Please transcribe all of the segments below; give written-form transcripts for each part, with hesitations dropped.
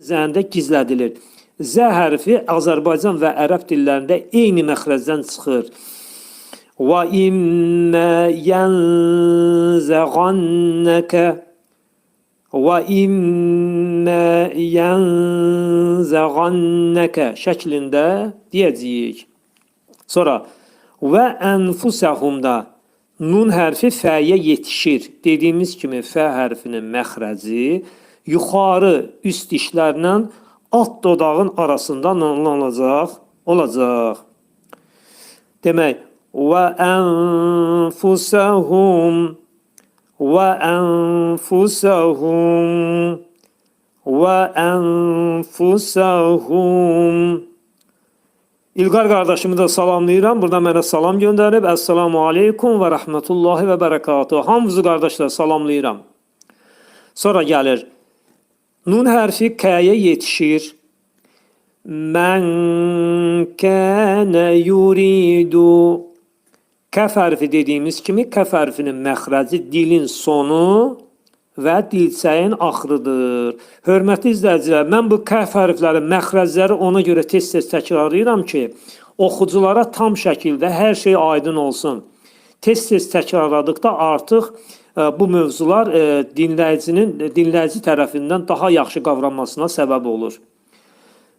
Zəndə gizlədilir. Z hərfi Azərbaycan və ərəb dillərində eyni məxrəcdən çıxır. Və immə yənzəğannəkə və immə yənzəğannəkə şəklində deyəcəyik. Sonra və ənfusəhumda nun hərfi fəyə yetişir. Dediyimiz kimi fə hərfinin məxrəci yuxarı üst dişlərlə alt dodağın arasında olacaq. Demək, və ənfusəhum və ənfusəhum və ənfusəhum. İlqar qardaşımı da salamlayıram. Burada mənə salam göndərib. Əssalamu aleykum və rəhmətullahi və bərəkatuhu. Hamınızı qardaşlar salamlayıram. Sonra gəlir. Nun hərfi K-yə yetişir. Mən kənə yuridu. Kəf hərfi dediyimiz kimi kəf hərfinin məxrəci dilin sonu və dilçəyin axırıdır. Hörmətli izləyicilər, mən bu kəf hərflərin məxrəcləri ona görə tez-tez təkrarlayıram ki, oxuculara tam şəkildə hər şey aydın olsun. Tez-tez təkrarladıqda artıq bu mövzular dinləyici tərəfindən daha yaxşı qavranmasına səbəb olur.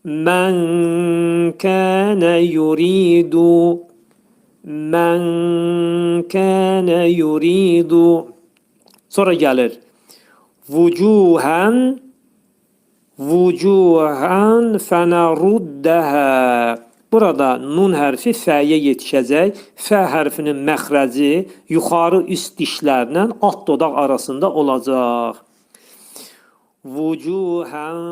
Mən kənə yuridu. Mən kənə yuridu. Sonra gəlir. Vucuhən fənəruddəhə. Burada nun hərfi fəyə yetişəcək. Fə hərfinin məxrəci yuxarı üst dişlərlə alt dodaq arasında olacaq. Vucuhən